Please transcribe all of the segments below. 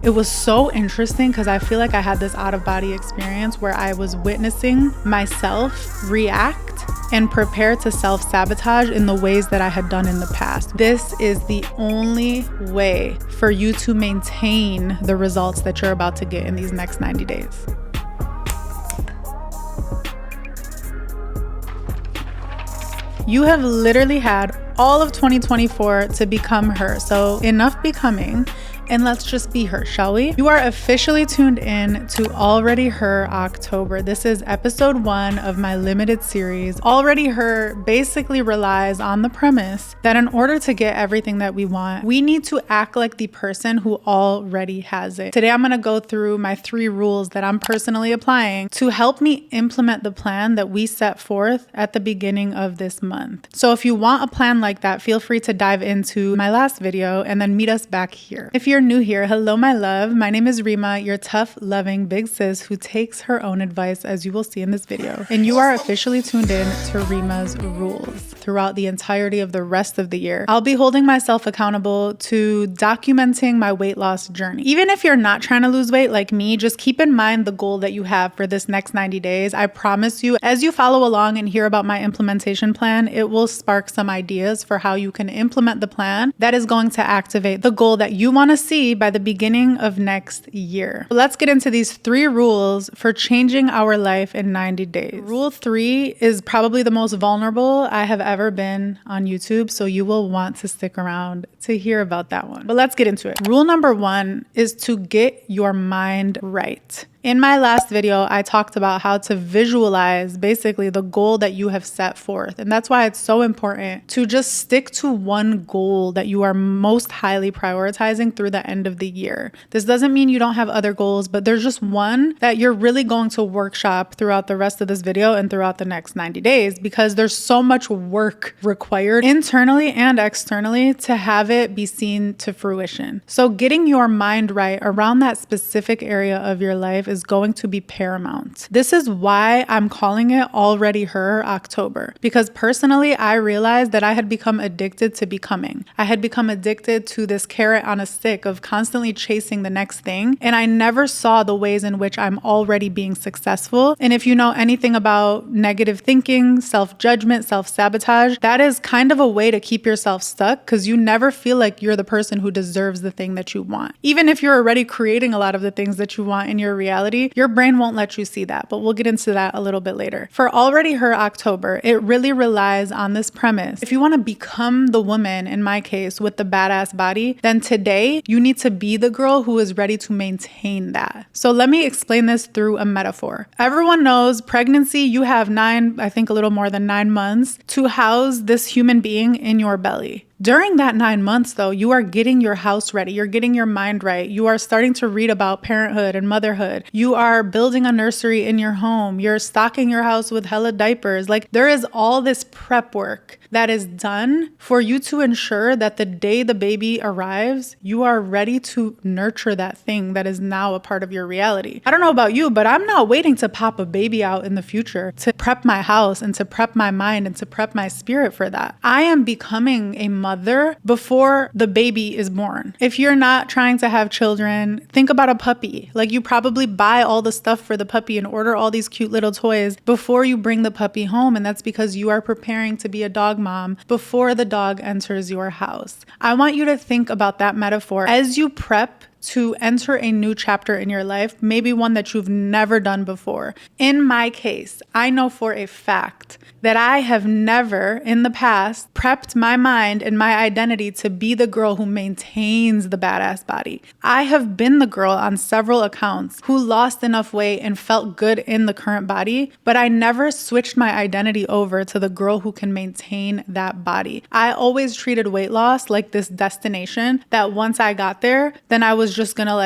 It was so interesting because I feel like I had this out-of-body experience where I was witnessing myself react and prepare to self-sabotage in the ways that I had done in the past. This is the only way for you to maintain the results that you're about to get in these next 90 days. You have literally had all of 2024 to become her. So enough becoming, and let's just be her, shall we? You are officially tuned in to Already Her October. This is episode 1 of my limited series. Already Her basically relies on the premise that in order to get everything that we want, we need to act like the person who already has it. Today, I'm gonna go through my 3 rules that I'm personally applying to help me implement the plan that we set forth at the beginning of this month. So if you want a plan like that, feel free to dive into my last video and then meet us back here. If you're new here, hello my love. My name is Rima, your tough, loving big sis who takes her own advice, as you will see in this video. And you are officially tuned in to Rima's rules throughout the entirety of the rest of the year. I'll be holding myself accountable to documenting my weight loss journey. Even if you're not trying to lose weight like me, just keep in mind the goal that you have for this next 90 days. I promise you, as you follow along and hear about my implementation plan, it will spark some ideas for how you can implement the plan that is going to activate the goal that you want to see by the beginning of next year. Let's get into these 3 rules for changing our life in 90 days. Rule 3 is probably the most vulnerable I have ever been on YouTube, so you will want to stick around to hear about that one. But let's get into it. Rule number 1 is to get your mind right. In my last video, I talked about how to visualize basically the goal that you have set forth. And that's why it's so important to just stick to one goal that you are most highly prioritizing through the end of the year. This doesn't mean you don't have other goals, but there's just one that you're really going to workshop throughout the rest of this video and throughout the next 90 days, because there's so much work required internally and externally to have it be seen to fruition. So getting your mind right around that specific area of your life is going to be paramount. This is why I'm calling it Already Her October, because personally, I realized that I had become addicted to becoming. I had become addicted to this carrot on a stick of constantly chasing the next thing, and I never saw the ways in which I'm already being successful. And if you know anything about negative thinking, self-judgment, self-sabotage, that is kind of a way to keep yourself stuck, because you never feel like you're the person who deserves the thing that you want. Even if you're already creating a lot of the things that you want in your reality, your brain won't let you see that, but we'll get into that a little bit later. For Already Her October, it really relies on this premise. If you want to become the woman, in my case, with the badass body, then today you need to be the girl who is ready to maintain that. So let me explain this through a metaphor. Everyone knows pregnancy, you have I think a little more than 9 months to house this human being in your belly. During that 9 months, though, you are getting your house ready. You're getting your mind right. You are starting to read about parenthood and motherhood. You are building a nursery in your home. You're stocking your house with hella diapers. Like, there is all this prep work that is done for you to ensure that the day the baby arrives, you are ready to nurture that thing that is now a part of your reality. I don't know about you, but I'm not waiting to pop a baby out in the future to prep my house and to prep my mind and to prep my spirit for that. I am becoming a mother before the baby is born. If you're not trying to have children, think about a puppy. Like, you probably buy all the stuff for the puppy and order all these cute little toys before you bring the puppy home. And that's because you are preparing to be a dog mom before the dog enters your house. I want you to think about that metaphor as you prep to enter a new chapter in your life, maybe one that you've never done before. In my case, I know for a fact that I have never in the past prepped my mind and my identity to be the girl who maintains the badass body. I have been the girl on several accounts who lost enough weight and felt good in the current body, but I never switched my identity over to the girl who can maintain that body. I always treated weight loss like this destination that once I got there, then I was just gonna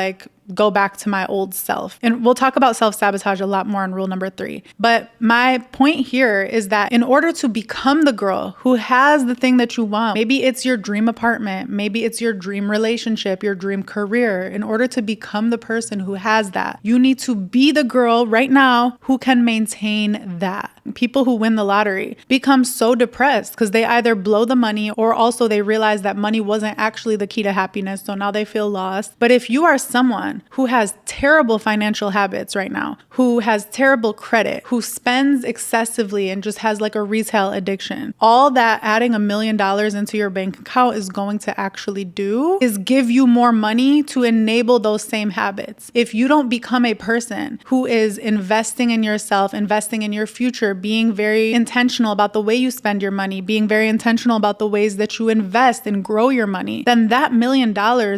go back to my old self. And we'll talk about self-sabotage a lot more in rule number 3. But my point here is that in order to become the girl who has the thing that you want, maybe it's your dream apartment, maybe it's your dream relationship, your dream career. In order to become the person who has that, you need to be the girl right now who can maintain that. People who win the lottery become so depressed because they either blow the money or also they realize that money wasn't actually the key to happiness. So now they feel lost. But if you are someone who has terrible financial habits right now, who has terrible credit, who spends excessively and just has like a retail addiction, all that adding $1 million into your bank account is going to actually do is give you more money to enable those same habits. If you don't become a person who is investing in yourself, investing in your future, being very intentional about the way you spend your money, being very intentional about the ways that you invest and grow your money, then that $1 million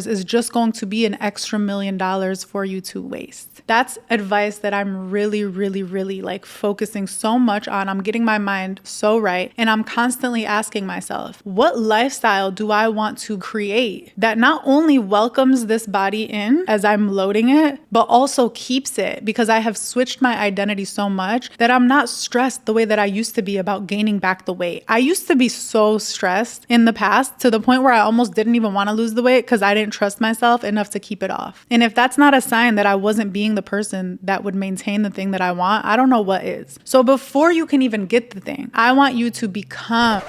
is just going to be an extra $1 million for you to waste. That's advice that I'm really like focusing so much on. I'm getting my mind so right. And I'm constantly asking myself, what lifestyle do I want to create that not only welcomes this body in as I'm loading it, but also keeps it? Because I have switched my identity so much that I'm not stressed the way that I used to be about gaining back the weight. I used to be so stressed in the past to the point where I almost didn't even want to lose the weight because I didn't trust myself enough to keep it off. And if that's not a sign that I wasn't being the person that would maintain the thing that I want, I don't know what is. So before you can even get the thing, I want you to become.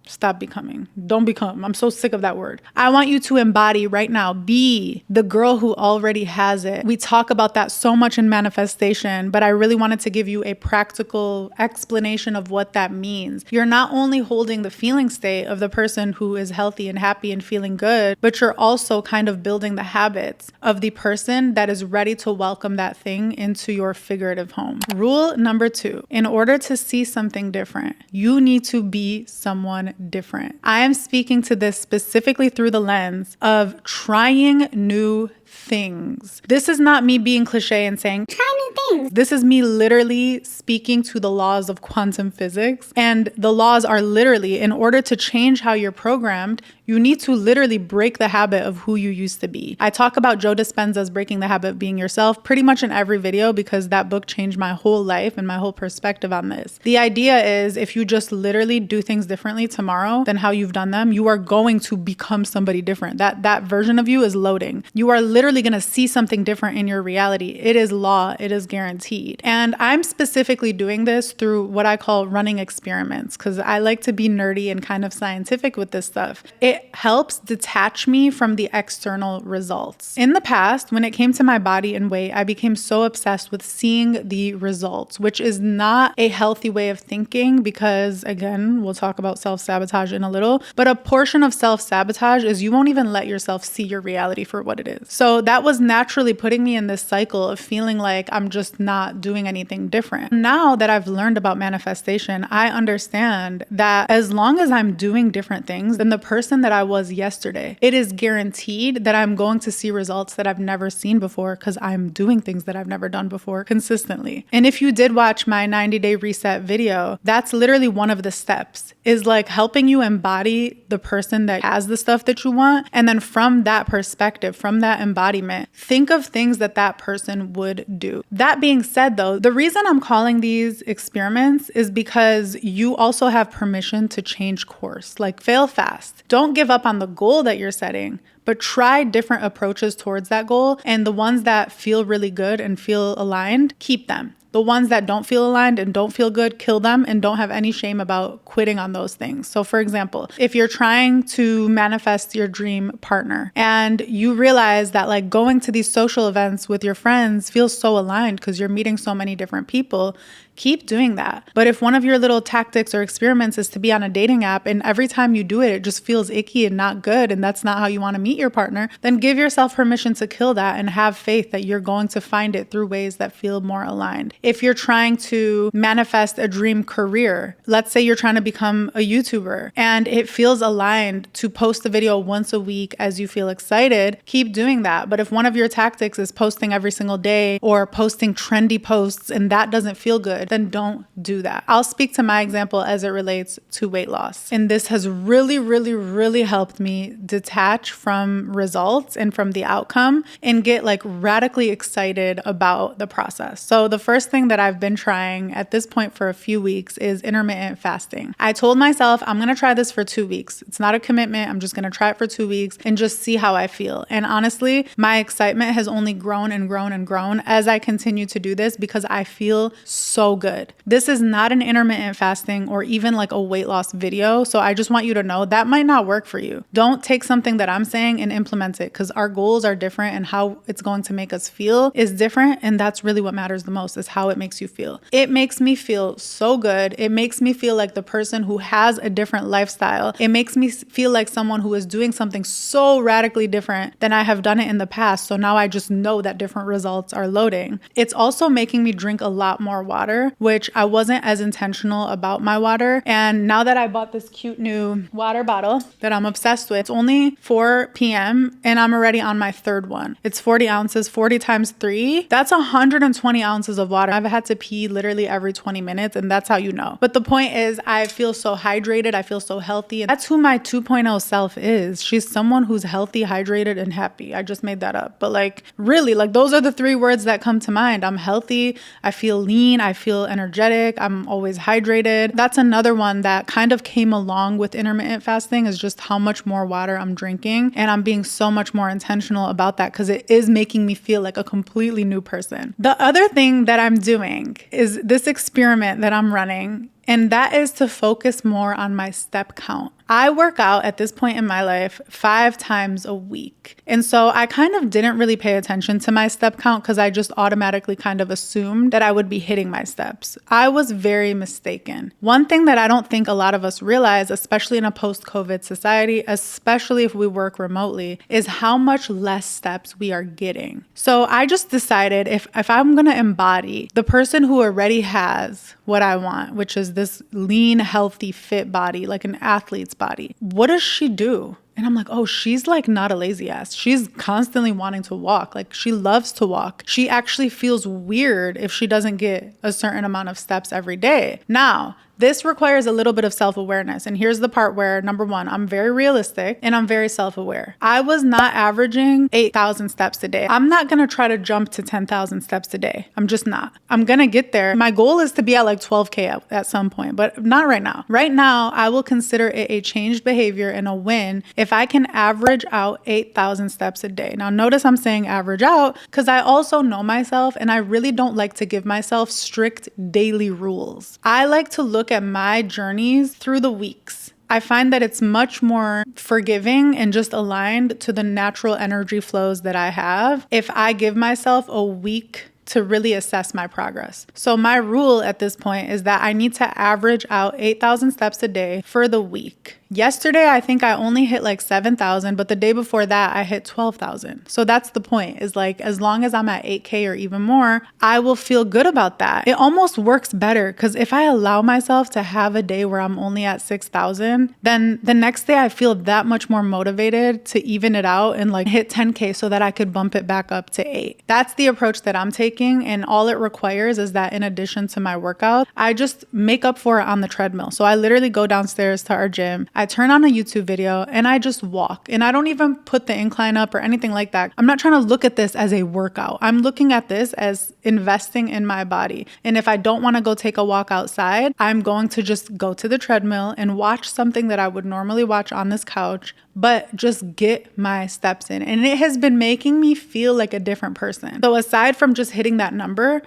Stop becoming. Don't become. I'm so sick of that word. I want you to embody right now. Be the girl who already has it. We talk about that so much in manifestation, but I really wanted to give you a practical explanation of what that means. You're not only holding the feeling state of the person who is healthy and happy and feeling good, but you're also kind of building the habits of the person that is ready to welcome that thing into your figurative home. Rule number 2, in order to see something different, you need to be someone different. I am speaking to this specifically through the lens of trying new things. This is not me being cliche and saying, try new things. This is me literally speaking to the laws of quantum physics. And the laws are literally, in order to change how you're programmed, you need to literally break the habit of who you used to be. I talk about Joe Dispenza's Breaking the Habit of Being Yourself pretty much in every video because that book changed my whole life and my whole perspective on this. The idea is if you just literally do things differently tomorrow than how you've done them, you are going to become somebody different. That version of you is loading. You are literally going to see something different in your reality. It is law. It is guaranteed. And I'm specifically doing this through what I call running experiments because I like to be nerdy and kind of scientific with this stuff. It helps detach me from the external results. In the past, when it came to my body and weight, I became so obsessed with seeing the results, which is not a healthy way of thinking because, again, we'll talk about self-sabotage in a little, but a portion of self-sabotage is you won't even let yourself see your reality for what it is. So that was naturally putting me in this cycle of feeling like I'm just not doing anything different. Now that I've learned about manifestation, I understand that as long as I'm doing different things than the person that I was yesterday, it is guaranteed that I'm going to see results that I've never seen before because I'm doing things that I've never done before consistently. And if you did watch my 90-day reset video, that's literally one of the steps, is like helping you embody the person that has the stuff that you want. And then from that perspective, from that embodiment, think of things that that person would do. That being said though, the reason I'm calling these experiments is because you also have permission to change course, like fail fast. Don't give up on the goal that you're setting, but try different approaches towards that goal. And the ones that feel really good and feel aligned, keep them. The ones that don't feel aligned and don't feel good, kill them and don't have any shame about quitting on those things. So for example, if you're trying to manifest your dream partner and you realize that like going to these social events with your friends feels so aligned because you're meeting so many different people, keep doing that. But if one of your little tactics or experiments is to be on a dating app and every time you do it, it just feels icky and not good, and that's not how you want to meet your partner, then give yourself permission to kill that and have faith that you're going to find it through ways that feel more aligned. If you're trying to manifest a dream career, let's say you're trying to become a YouTuber and it feels aligned to post a video once a week as you feel excited, keep doing that. But if one of your tactics is posting every single day or posting trendy posts and that doesn't feel good, then don't do that. I'll speak to my example as it relates to weight loss. And this has really, really, really helped me detach from results and from the outcome and get like radically excited about the process. So the first thing that I've been trying at this point for a few weeks is intermittent fasting. I told myself I'm going to try this for 2 weeks. It's not a commitment. I'm just going to try it for 2 weeks and just see how I feel. And honestly, my excitement has only grown and grown and grown as I continue to do this because I feel so good. This is not an intermittent fasting or even like a weight loss video. So I just want you to know that might not work for you. Don't take something that I'm saying and implement it because our goals are different and how it's going to make us feel is different. And that's really what matters the most is how it makes you feel. It makes me feel so good. It makes me feel like the person who has a different lifestyle. It makes me feel like someone who is doing something so radically different than I have done it in the past. So now I just know that different results are loading. It's also making me drink a lot more water, which I wasn't as intentional about my water. And now that I bought this cute new water bottle that I'm obsessed with, it's only 4 p.m. and I'm already on my third one. It's 40 ounces, 40 times 3. That's 120 ounces of water. I've had to pee literally every 20 minutes and that's how you know. But the point is I feel so hydrated. I feel so healthy. That's who my 2.0 self is. She's someone who's healthy, hydrated, and happy. I just made that up. But like really, like those are the 3 words that come to mind. I'm healthy. I feel lean. I feel energetic. I'm always hydrated. That's another one that kind of came along with intermittent fasting is just how much more water I'm drinking. And I'm being so much more intentional about that because it is making me feel like a completely new person. The other thing that I'm doing is this experiment that I'm running, and that is to focus more on my step count. I work out at this point in my life 5 times a week. And so I kind of didn't really pay attention to my step count because I just automatically kind of assumed that I would be hitting my steps. I was very mistaken. One thing that I don't think a lot of us realize, especially in a post-COVID society, especially if we work remotely, is how much less steps we are getting. So I just decided if I'm going to embody the person who already has what I want, which is this lean, healthy, fit body, like an athlete's body, what does she do? And I'm like, oh, she's like not a lazy ass. She's constantly wanting to walk. Like she loves to walk. She actually feels weird if she doesn't get a certain amount of steps every day. Now, this requires a little bit of self-awareness. And here's the part where, number one, I'm very realistic and I'm very self-aware. I was not averaging 8,000 steps a day. I'm not going to try to jump to 10,000 steps a day. I'm just not. I'm going to get there. My goal is to be at like 12K at some point, but not right now. Right now, I will consider it a changed behavior and a win if I can average out 8,000 steps a day. Now, notice I'm saying average out because I also know myself and I really don't like to give myself strict daily rules. I like to look at my journeys through the weeks. I find that it's much more forgiving and just aligned to the natural energy flows that I have if I give myself a week to really assess my progress. So my rule at this point is that I need to average out 8,000 steps a day for the week. Yesterday, I think I only hit like 7,000, but the day before that, I hit 12,000. So that's the point, is like, as long as I'm at 8K or even more, I will feel good about that. It almost works better because if I allow myself to have a day where I'm only at 6,000, then the next day I feel that much more motivated to even it out and like hit 10K so that I could bump it back up to 8. That's the approach that I'm taking. And all it requires is that in addition to my workout, I just make up for it on the treadmill. So I literally go downstairs to our gym. I turn on a YouTube video and I just walk, and I don't even put the incline up or anything like that. I'm not trying to look at this as a workout. I'm looking at this as investing in my body. And if I don't want to go take a walk outside, I'm going to just go to the treadmill and watch something that I would normally watch on this couch, but just get my steps in. And it has been making me feel like a different person. So aside from just hitting that number,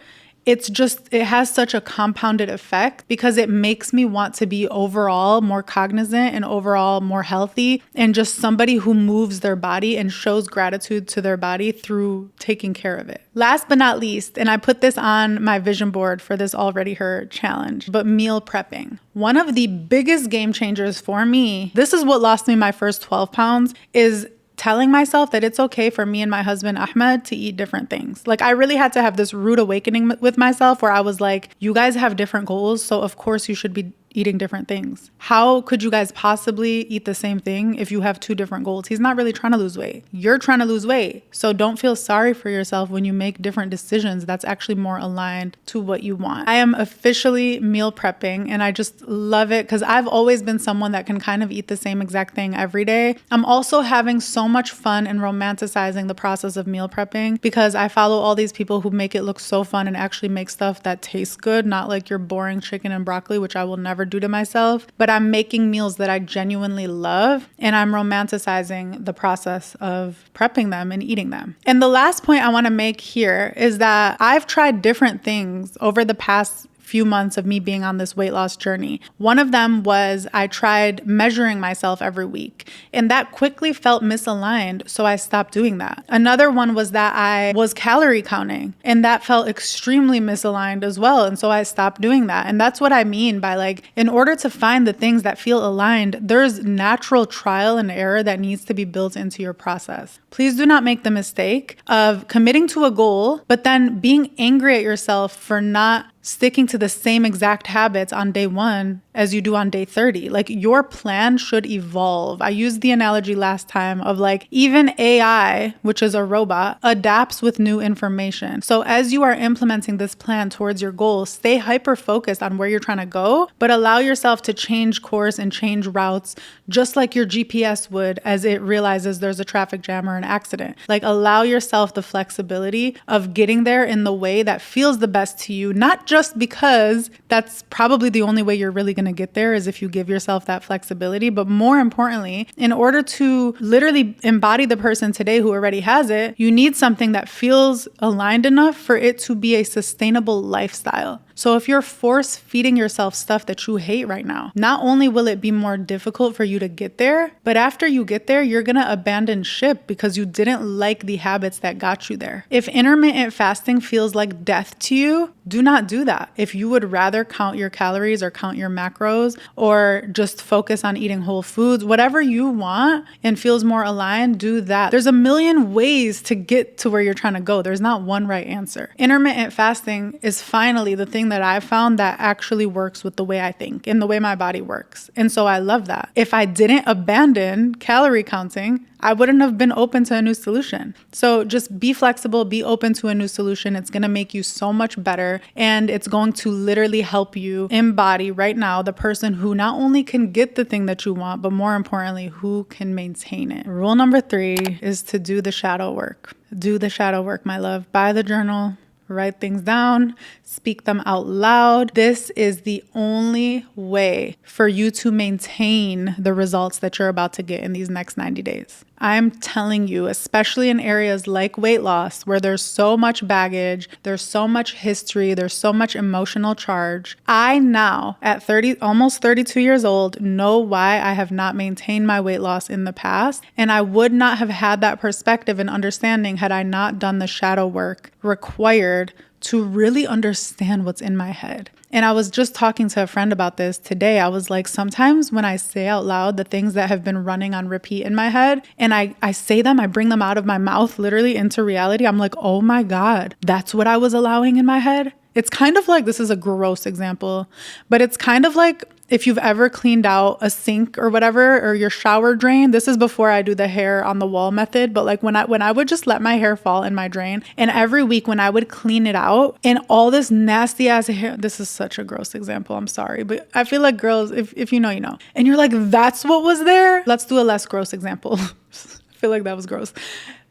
it has such a compounded effect because it makes me want to be overall more cognizant and overall more healthy and just somebody who moves their body and shows gratitude to their body through taking care of it. Last but not least, and I put this on my vision board for this Already Her challenge, but meal prepping. One of the biggest game changers for me, this is what lost me my first 12 pounds, is telling myself that it's okay for me and my husband Ahmed to eat different things. Like I really had to have this rude awakening with myself where I was like, you guys have different goals, so of course you should be eating different things. How could you guys possibly eat the same thing if you have two different goals? He's not really trying to lose weight. You're trying to lose weight. So don't feel sorry for yourself when you make different decisions that's actually more aligned to what you want. I am officially meal prepping and I just love it because I've always been someone that can kind of eat the same exact thing every day. I'm also having so much fun and romanticizing the process of meal prepping because I follow all these people who make it look so fun and actually make stuff that tastes good, not like your boring chicken and broccoli, which I will never do to myself, but I'm making meals that I genuinely love and I'm romanticizing the process of prepping them and eating them. And the last point I want to make here is that I've tried different things over the past few months of me being on this weight loss journey. One of them was I tried measuring myself every week and that quickly felt misaligned, so I stopped doing that. Another one was that I was calorie counting and that felt extremely misaligned as well, and so I stopped doing that. And that's what I mean by like, in order to find the things that feel aligned, there's natural trial and error that needs to be built into your process. Please do not make the mistake of committing to a goal, but then being angry at yourself for not sticking to the same exact habits on day 1 as you do on day 30. Like your plan should evolve. I used the analogy last time of like even AI, which is a robot, adapts with new information. So as you are implementing this plan towards your goal, stay hyper focused on where you're trying to go, but allow yourself to change course and change routes just like your GPS would as it realizes there's a traffic jam or an accident. Like allow yourself the flexibility of getting there in the way that feels the best to you, not just because that's probably the only way you're really going to get there is if you give yourself that flexibility. But more importantly, in order to literally embody the person today who already has it, you need something that feels aligned enough for it to be a sustainable lifestyle. So if you're force feeding yourself stuff that you hate right now, not only will it be more difficult for you to get there, but after you get there, you're going to abandon ship because you didn't like the habits that got you there. If intermittent fasting feels like death to you, do not do that. If you would rather count your calories or count your macros or just focus on eating whole foods, whatever you want and feels more aligned, do that. There's a million ways to get to where you're trying to go. There's not one right answer. Intermittent fasting is finally the thing that I've found that actually works with the way I think and the way my body works. And so I love that. If I didn't abandon calorie counting, I wouldn't have been open to a new solution. So just be flexible, be open to a new solution. It's going to make you so much better. And it's going to literally help you embody right now the person who not only can get the thing that you want, but more importantly, who can maintain it. Rule number 3 is to do the shadow work. Do the shadow work, my love. Buy the journal. Write things down, speak them out loud. This is the only way for you to maintain the results that you're about to get in these next 90 days. I'm telling you, especially in areas like weight loss, where there's so much baggage, there's so much history, there's so much emotional charge. I now, at almost 32 years old, know why I have not maintained my weight loss in the past. And I would not have had that perspective and understanding had I not done the shadow work required to really understand what's in my head. And I was just talking to a friend about this today. I was like, sometimes when I say out loud the things that have been running on repeat in my head and I say them, I bring them out of my mouth literally into reality. I'm like, oh my God, that's what I was allowing in my head. It's kind of like, this is a gross example, but it's kind of like if you've ever cleaned out a sink or whatever, or your shower drain. This is before I do the hair on the wall method, but like when I would just let my hair fall in my drain, and every week when I would clean it out and all this nasty ass hair, this is such a gross example, I'm sorry, but I feel like girls, if you know, you know, and you're like, that's what was there. Let's do a less gross example. I feel like that was gross.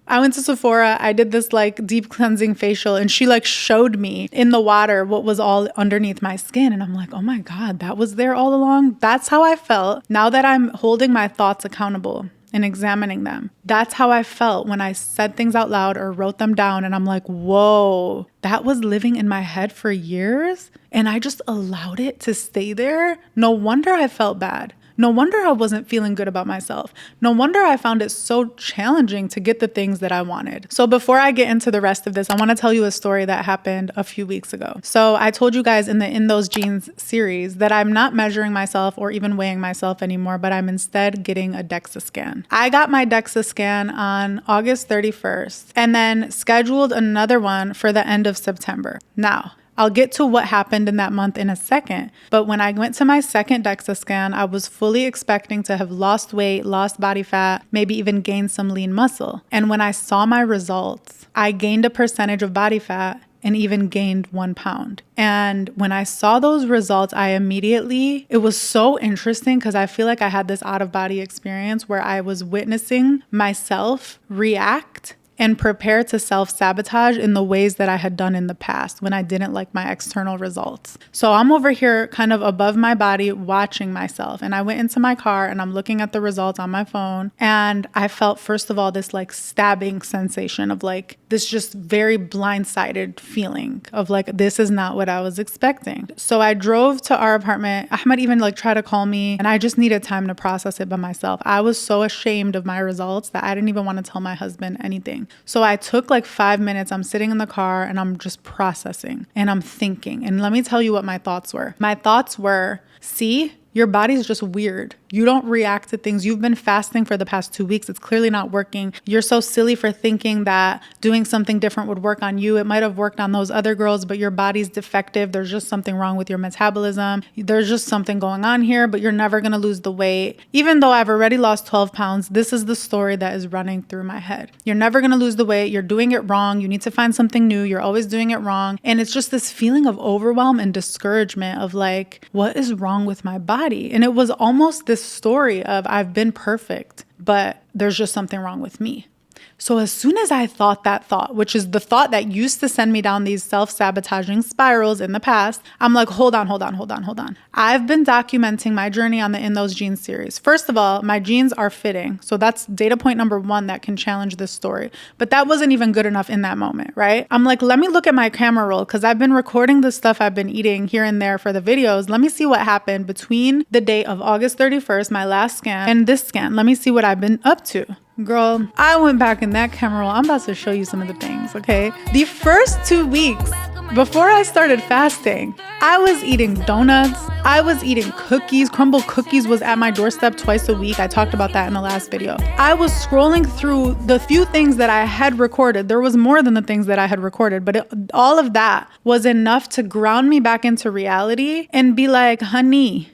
I went to Sephora, I did this like deep cleansing facial, and she like showed me in the water what was all underneath my skin. And I'm like, oh my God, that was there all along. That's how I felt now that I'm holding my thoughts accountable and examining them. That's how I felt when I said things out loud or wrote them down. And I'm like, whoa, that was living in my head for years. And I just allowed it to stay there. No wonder I felt bad. No wonder I wasn't feeling good about myself. No wonder I found it so challenging to get the things that I wanted. So before I get into the rest of this, I want to tell you a story that happened a few weeks ago. So I told you guys in the In Those Jeans series that I'm not measuring myself or even weighing myself anymore, but I'm instead getting a DEXA scan. I got my DEXA scan on August 31st and then scheduled another one for the end of September. Now, I'll get to what happened in that month in a second, but when I went to my second DEXA scan, I was fully expecting to have lost weight, lost body fat, maybe even gained some lean muscle. And when I saw my results, I gained a percentage of body fat and even gained 1 pound. And when I saw those results, it was so interesting because I feel like I had this out of body experience where I was witnessing myself react and prepare to self-sabotage in the ways that I had done in the past when I didn't like my external results. So I'm over here kind of above my body watching myself. And I went into my car and I'm looking at the results on my phone. And I felt, first of all, this like stabbing sensation of like this just very blindsided feeling of like, this is not what I was expecting. So I drove to our apartment. Ahmed even like tried to call me and I just needed time to process it by myself. I was so ashamed of my results that I didn't even want to tell my husband anything. So I took like 5 minutes. I'm sitting in the car and I'm just processing and I'm thinking. And let me tell you what my thoughts were. My thoughts were, see, your body's just weird. You don't react to things. You've been fasting for the past 2 weeks. It's clearly not working. You're so silly for thinking that doing something different would work on you. It might have worked on those other girls, but your body's defective. There's just something wrong with your metabolism. There's just something going on here, but you're never going to lose the weight. Even though I've already lost 12 pounds, this is the story that is running through my head. You're never going to lose the weight. You're doing it wrong. You need to find something new. You're always doing it wrong. And it's just this feeling of overwhelm and discouragement of like, what is wrong with my body? And it was almost this story of I've been perfect, but there's just something wrong with me. So as soon as I thought that thought, which is the thought that used to send me down these self-sabotaging spirals in the past, I'm like, hold on. I've been documenting my journey on the In Those Jeans series. First of all, my jeans are fitting. So that's data point number 1 that can challenge this story. But that wasn't even good enough in that moment, right? I'm like, let me look at my camera roll because I've been recording the stuff I've been eating here and there for the videos. Let me see what happened between the date of August 31st, my last scan, and this scan. Let me see what I've been up to. Girl, I went back in that camera roll. I'm about to show you some of the things, okay? The first 2 weeks before I started fasting, I was eating donuts. I was eating cookies. Crumble cookies was at my doorstep twice a week. I talked about that in the last video. I was scrolling through the few things that I had recorded. There was more than the things that I had recorded, but all of that was enough to ground me back into reality and be like, honey,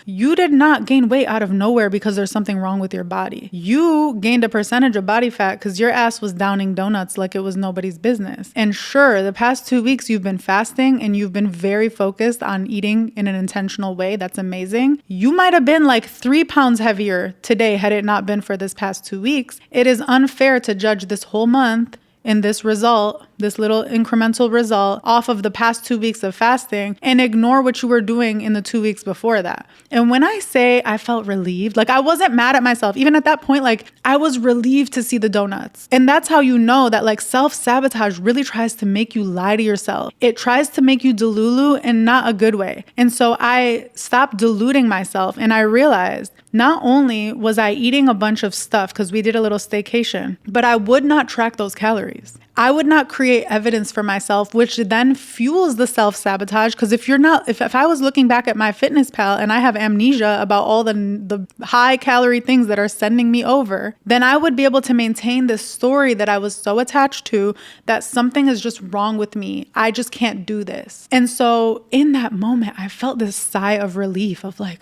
you did not gain weight out of nowhere because there's something wrong with your body. You gained a percentage of body fat because your ass was downing donuts like it was nobody's business. And sure, the past 2 weeks you've been fasting and you've been very focused on eating in an intentional way. That's amazing. You might have been like 3 pounds heavier today had it not been for this past 2 weeks. It is unfair to judge this whole month in this result, this little incremental result off of the past 2 weeks of fasting and ignore what you were doing in the 2 weeks before that. And when I say I felt relieved, like I wasn't mad at myself. Even at that point, like I was relieved to see the donuts. And that's how you know that like self-sabotage really tries to make you lie to yourself. It tries to make you delulu in not a good way. And so I stopped deluding myself and I realized not only was I eating a bunch of stuff because we did a little staycation, but I would not track those calories. I would not create evidence for myself, which then fuels the self-sabotage. Because if I was looking back at my fitness pal and I have amnesia about all the high calorie things that are sending me over, then I would be able to maintain this story that I was so attached to that something is just wrong with me. I just can't do this. And so in that moment, I felt this sigh of relief of like,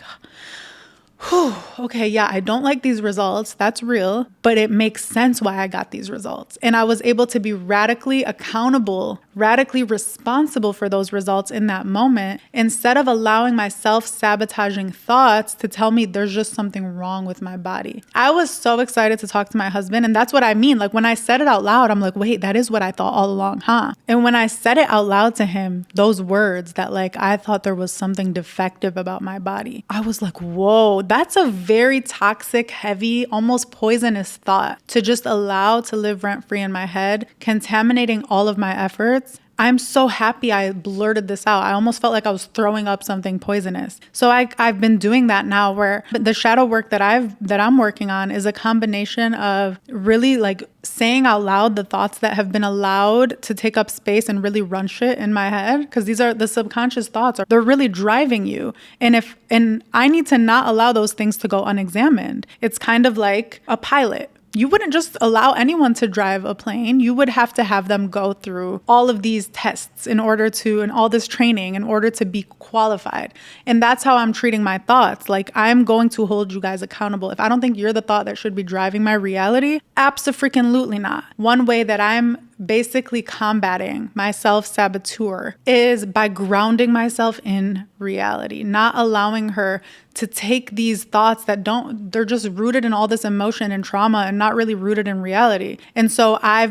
whew, okay, yeah, I don't like these results. That's real, but it makes sense why I got these results. And I was able to be radically accountable, radically responsible for those results in that moment, instead of allowing my self-sabotaging thoughts to tell me there's just something wrong with my body. I was so excited to talk to my husband. And that's what I mean. Like when I said it out loud, I'm like, wait, that is what I thought all along, huh? And when I said it out loud to him, those words that like, I thought there was something defective about my body, I was like, whoa, that's a very toxic, heavy, almost poisonous thought to just allow to live rent-free in my head, contaminating all of my efforts I'm so happy I blurted this out. I almost felt like I was throwing up something poisonous. So I've been doing that now, where the shadow work that I'm working on is a combination of really like saying out loud the thoughts that have been allowed to take up space and really run shit in my head, because these are the subconscious thoughts. They're really driving you. And I need to not allow those things to go unexamined. It's kind of like a pilot. You wouldn't just allow anyone to drive a plane. You would have to have them go through all of these tests and all this training in order to be qualified. And that's how I'm treating my thoughts. Like, I'm going to hold you guys accountable. If I don't think you're the thought that should be driving my reality, abso-freaking-lutely not. One way that I'm basically combating my self-saboteur is by grounding myself in reality, not allowing her to take these thoughts they're just rooted in all this emotion and trauma and not really rooted in reality. And so I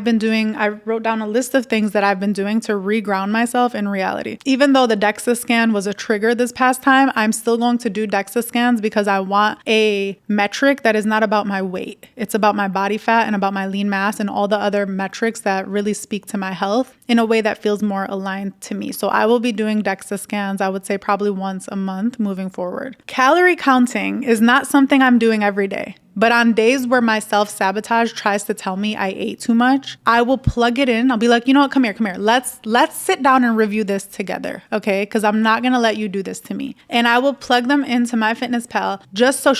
wrote down a list of things that I've been doing to reground myself in reality. Even though the DEXA scan was a trigger this past time, I'm still going to do DEXA scans because I want a metric that is not about my weight. It's about my body fat and about my lean mass and all the other metrics that really speak to my health in a way that feels more aligned to me. So I will be doing DEXA scans, I would say probably once a month moving forward. Calorie counting is not something I'm doing every day. But on days where my self-sabotage tries to tell me I ate too much, I will plug it in. I'll be like, you know what, come here. Let's sit down and review this together, okay? Because I'm not gonna let you do this to me. And I will plug them into MyFitnessPal just so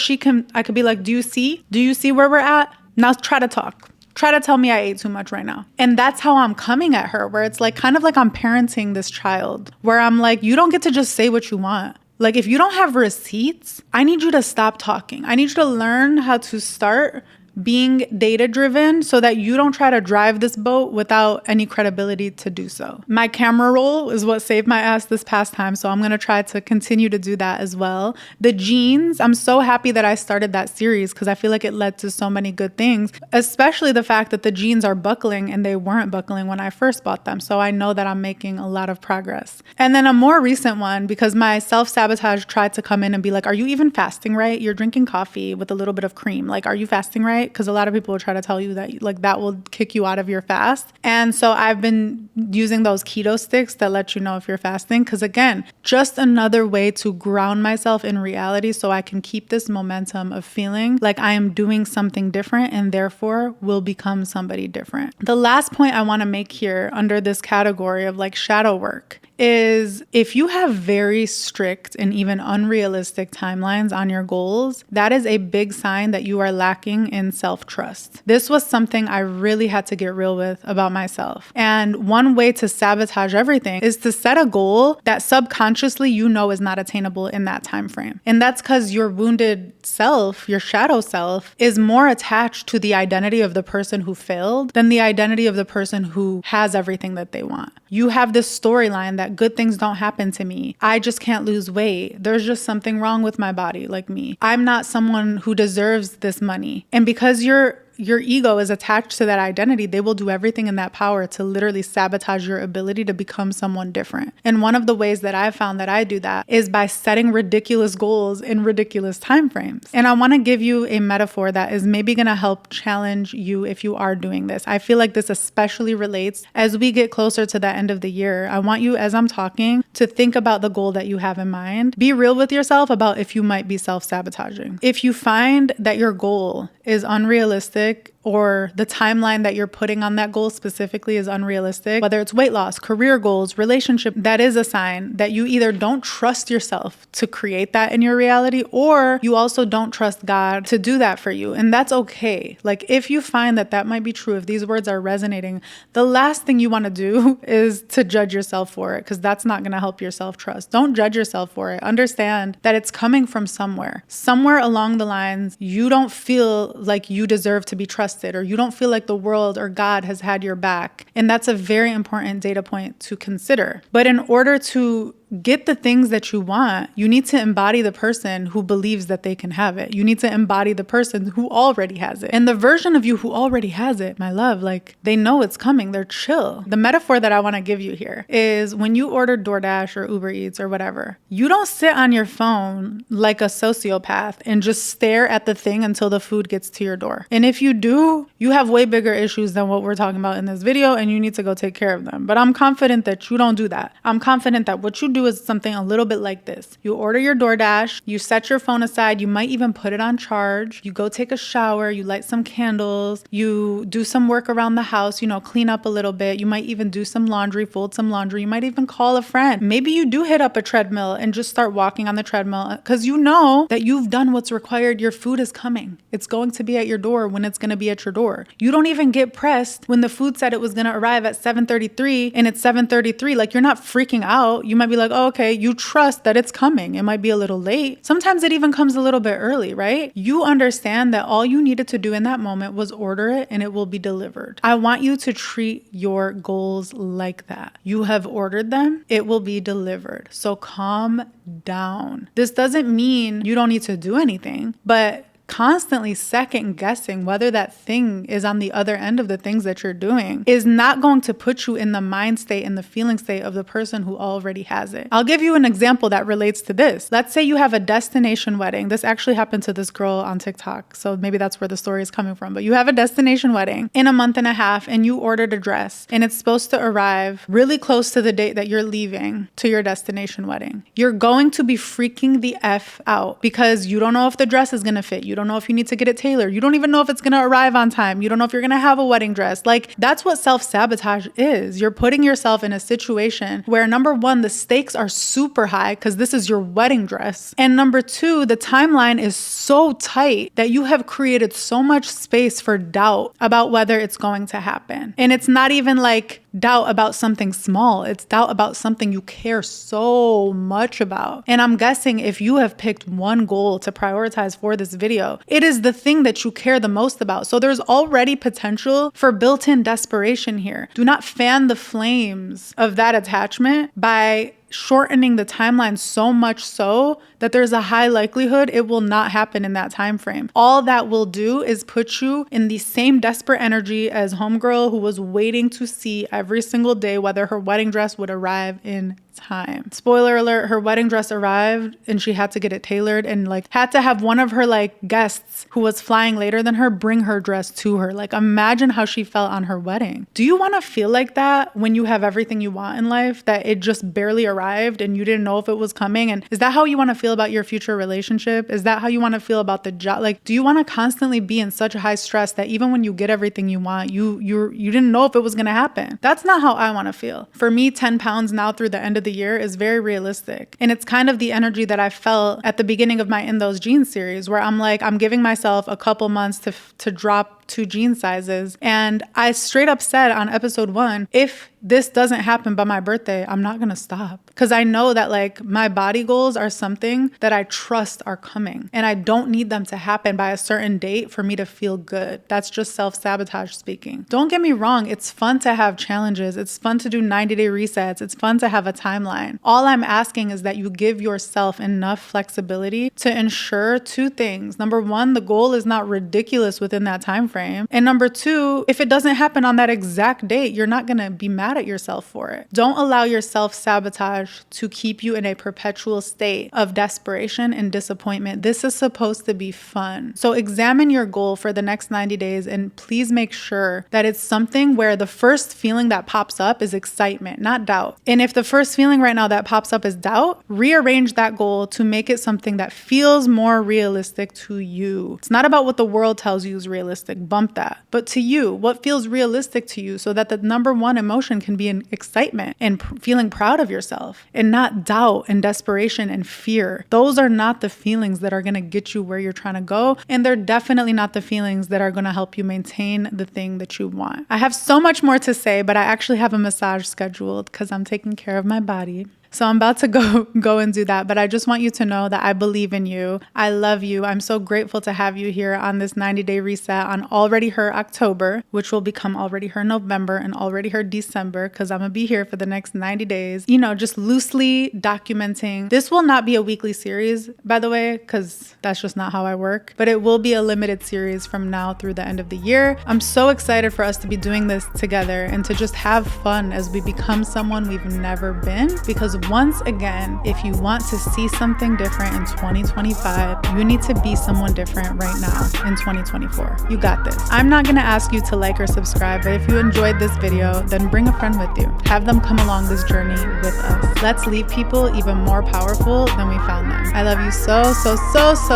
I could be like, do you see where we're at? Now try to talk. Try to tell me I ate too much right now. And that's how I'm coming at her, where it's like kind of like I'm parenting this child, where I'm like, you don't get to just say what you want. Like, if you don't have receipts, I need you to stop talking. I need you to learn how to start being data driven so that you don't try to drive this boat without any credibility to do so. My camera roll is what saved my ass this past time, so I'm going to try to continue to do that as well. The jeans, I'm so happy that I started that series because I feel like it led to so many good things, especially the fact that the jeans are buckling and they weren't buckling when I first bought them. So I know that I'm making a lot of progress. And then a more recent one, because my self-sabotage tried to come in and be like, are you even fasting right? You're drinking coffee with a little bit of cream. Like, are you fasting right? Because a lot of people will try to tell you that like that will kick you out of your fast. And so I've been using those keto sticks that let you know if you're fasting. Because again, just another way to ground myself in reality so I can keep this momentum of feeling like I am doing something different and therefore will become somebody different. The last point I want to make here under this category of like shadow work is if you have very strict and even unrealistic timelines on your goals, that is a big sign that you are lacking in self-trust. This was something I really had to get real with about myself. And one way to sabotage everything is to set a goal that subconsciously you know is not attainable in that time frame. And that's because your wounded self, your shadow self, is more attached to the identity of the person who failed than the identity of the person who has everything that they want. You have this storyline that good things don't happen to me. I just can't lose weight. There's just something wrong with my body, like me. I'm not someone who deserves this money. And because your ego is attached to that identity, they will do everything in that power to literally sabotage your ability to become someone different. And one of the ways that I've found that I do that is by setting ridiculous goals in ridiculous timeframes. And I want to give you a metaphor that is maybe going to help challenge you if you are doing this. I feel like this especially relates as we get closer to the end of the year. I want you, as I'm talking, to think about the goal that you have in mind. Be real with yourself about if you might be self-sabotaging. If you find that your goal is unrealistic, or the timeline that you're putting on that goal specifically is unrealistic, whether it's weight loss, career goals, relationship, that is a sign that you either don't trust yourself to create that in your reality, or you also don't trust God to do that for you. And that's okay. Like, if you find that that might be true, if these words are resonating, the last thing you want to do is to judge yourself for it, because that's not going to help your self-trust. Don't judge yourself for it. Understand that it's coming from somewhere. Somewhere along the lines, you don't feel like you deserve to be trusted, or you don't feel like the world or God has had your back. And that's a very important data point to consider. But in order to get the things that you want, you need to embody the person who believes that they can have it. You need to embody the person who already has it. And the version of you who already has it, my love, like they know it's coming. They're chill. The metaphor that I want to give you here is when you order DoorDash or Uber Eats or whatever, you don't sit on your phone like a sociopath and just stare at the thing until the food gets to your door. And if you do, you have way bigger issues than what we're talking about in this video, and you need to go take care of them. But I'm confident that you don't do that. I'm confident that what you do is something a little bit like this. You order your DoorDash, you set your phone aside, you might even put it on charge, you go take a shower, you light some candles, you do some work around the house, clean up a little bit, you might even do some laundry, fold some laundry, you might even call a friend. Maybe you do hit up a treadmill and just start walking on the treadmill because you know that you've done what's required. Your food is coming. It's going to be at your door when it's going to be at your door. You don't even get pressed when the food said it was going to arrive at 7:33 and it's 7:33. Like, you're not freaking out. You might be like, oh, okay, you trust that it's coming. It might be a little late. Sometimes it even comes a little bit early, right? You understand that all you needed to do in that moment was order it and it will be delivered. I want you to treat your goals like that. You have ordered them, it will be delivered. So calm down. This doesn't mean you don't need to do anything, but constantly second guessing whether that thing is on the other end of the things that you're doing is not going to put you in the mind state and the feeling state of the person who already has it. I'll give you an example that relates to this. Let's say you have a destination wedding. This actually happened to this girl on TikTok, so maybe that's where the story is coming from. But you have a destination wedding in a month and a half and you ordered a dress and it's supposed to arrive really close to the date that you're leaving to your destination wedding. You're going to be freaking the F out because you don't know if the dress is going to fit. You don't know if you need to get it tailored. You don't even know if it's going to arrive on time. You don't know if you're going to have a wedding dress. Like, that's what self-sabotage is. You're putting yourself in a situation where, number one, the stakes are super high because this is your wedding dress. And number two, the timeline is so tight that you have created so much space for doubt about whether it's going to happen. And it's not even like doubt about something small. It's doubt about something you care so much about. And I'm guessing if you have picked one goal to prioritize for this video, it is the thing that you care the most about. So there's already potential for built-in desperation here. Do not fan the flames of that attachment by shortening the timeline so much so that there's a high likelihood it will not happen in that time frame. All that will do is put you in the same desperate energy as homegirl who was waiting to see every single day whether her wedding dress would arrive in time. Spoiler alert, her wedding dress arrived and she had to get it tailored and had to have one of her guests who was flying later than her bring her dress to her. Imagine how she felt on her wedding. Do you want to feel like that when you have everything you want in life, that it just barely arrived and you didn't know if it was coming? And is that how you want to feel about your future relationship? Is that how you want to feel about the job? Do you want to constantly be in such high stress that even when you get everything you want, you didn't know if it was going to happen? That's not how I want to feel. For me, 10 pounds now through the end of the year is very realistic. And it's kind of the energy that I felt at the beginning of my In Those Jeans series, where I'm giving myself a couple months to drop 2 jean sizes. And I straight up said on episode 1, if this doesn't happen by my birthday, I'm not going to stop. Because I know that my body goals are something that I trust are coming. And I don't need them to happen by a certain date for me to feel good. That's just self-sabotage speaking. Don't get me wrong. It's fun to have challenges. It's fun to do 90-day resets. It's fun to have a timeline. All I'm asking is that you give yourself enough flexibility to ensure 2 things. Number 1, the goal is not ridiculous within that time frame. And number 2, if it doesn't happen on that exact date, you're not going to be mad at yourself for it. Don't allow your self-sabotage to keep you in a perpetual state of desperation and disappointment. This is supposed to be fun. So examine your goal for the next 90 days and please make sure that it's something where the first feeling that pops up is excitement, not doubt. And if the first feeling right now that pops up is doubt, rearrange that goal to make it something that feels more realistic to you. It's not about what the world tells you is realistic. Bump that. But to you, what feels realistic to you, so that the number 1 emotion can be an excitement and feeling proud of yourself, and not doubt and desperation and fear. Those are not the feelings that are going to get you where you're trying to go. And they're definitely not the feelings that are going to help you maintain the thing that you want. I have so much more to say, but I actually have a massage scheduled because I'm taking care of my body. So I'm about to go and do that. But I just want you to know that I believe in you. I love you. I'm so grateful to have you here on this 90-day reset on Already Her October, which will become Already Her November and Already Her December, because I'm going to be here for the next 90 days. You know, just loosely documenting. This will not be a weekly series, by the way, because that's just not how I work. But it will be a limited series from now through the end of the year. I'm so excited for us to be doing this together and to just have fun as we become someone we've never been. Because once again, if you want to see something different in 2025, you need to be someone different right now in 2024. You got this. I'm not going to ask you to like or subscribe, but if you enjoyed this video, then bring a friend with you. Have them come along this journey with us. Let's leave people even more powerful than we found them. I love you so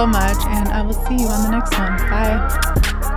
much, and I will see you on the next one. Bye.